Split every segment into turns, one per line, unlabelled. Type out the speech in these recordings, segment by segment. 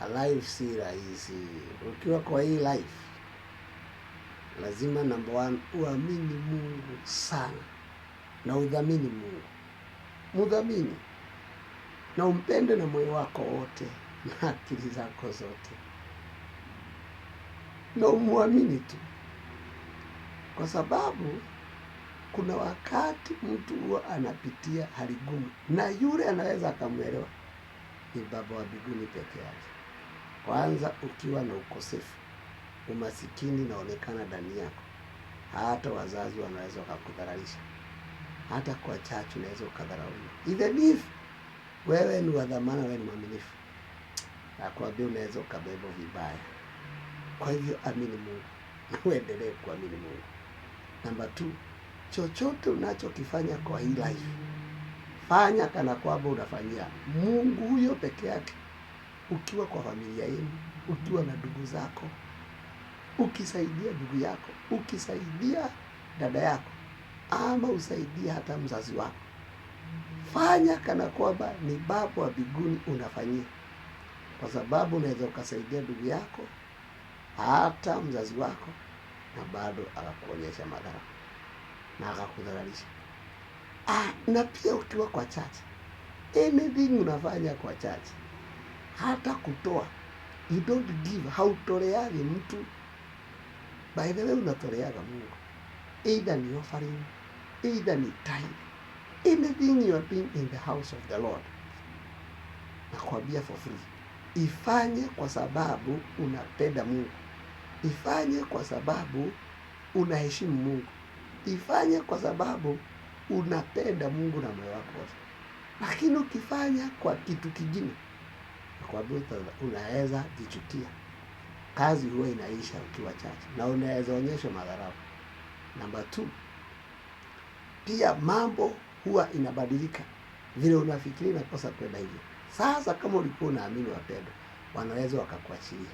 Life si rahisi. Ukiwa kwa hii life, lazima number one uamini Mungu sana na udhamini Mungu. Mudhamini na umpende na moyo wako wote na akili zako zote, na umuamini tu, kwa sababu kuna wakati mtu huwa anapitia hali ngumu, na yule anaweza akamwelewa ni Baba wa mbinguni peke yake. Kwanza ukiwa na ukosefu, umasikini naonekana ndani yako, hata wazazi wanaweza wakakudharaulisha, hata kwa chachu unaweza ukadharauliwa. Even if wewe ni wa dhamana, wewe ni mwaminifu, nakwambia unaweza ukabebwa vibaya. Kwa hivyo amini Mungu na uendelee kuamini Mungu. Number 2, chochote unachokifanya kwa hii life, fanya kana kwamba unafanyia Mungu huyo peke yake. Ukiwa kwa familia yenu, ukiwa na ndugu zako, ukisaidia ndugu yako, ukisaidia dada yako, ama usaidia hata mzazi wako, fanya kana kwamba ni Baba wa mbinguni unafanyia, kwa sababu unaweza ukasaidia ndugu yako, hata mzazi wako, na bado akakuonyesha madhara na akakudharaulisha. Na pia ukiwa kwa church, anything unafanya kwa church, hata kutoa, you don't give, hautoleagi mtu. By the way, unatoleaga Mungu, either ni offering, either ni tithe, anything you are doing in the house of the Lord, nakwambia for free. Ifanye kwa sababu unapenda Mungu, ifanye kwa sababu unaheshimu Mungu, ifanye kwa sababu unapenda Mungu na moyo wako wote. Lakini ukifanya kwa kitu kingine, nakwambia unaweza jichukia. Kazi huwa inaisha ukiwa chache, na unaweza onyesha madharau. Number 2, pia mambo huwa inabadilika vile unafikiri nakosa kwenda hivyo. Sasa kama ulikuwa unaamini wapendwa, wanaweza wakakuachilia.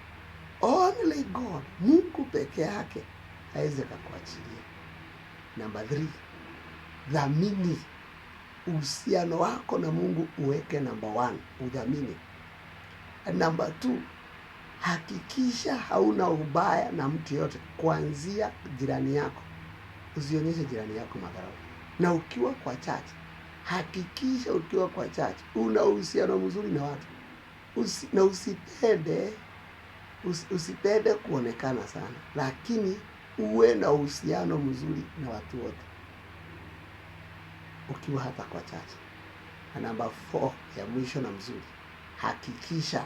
Only God, Mungu peke yake hawezi kukuachilia. Number 3, dhamini uhusiano wako na Mungu, uweke number 1, udhamini. Number 2, hakikisha hauna ubaya na mtu yote, kuanzia jirani yako. Usionyeshe jirani yako madharau. Na ukiwa kwa church, hakikisha ukiwa kwa church una uhusiano mzuri na watu. Na usipende kuonekana sana, lakini uwe na uhusiano mzuri na watu wote ukiwa hata kwa church. Na number 4 ya mwisho na mzuri, hakikisha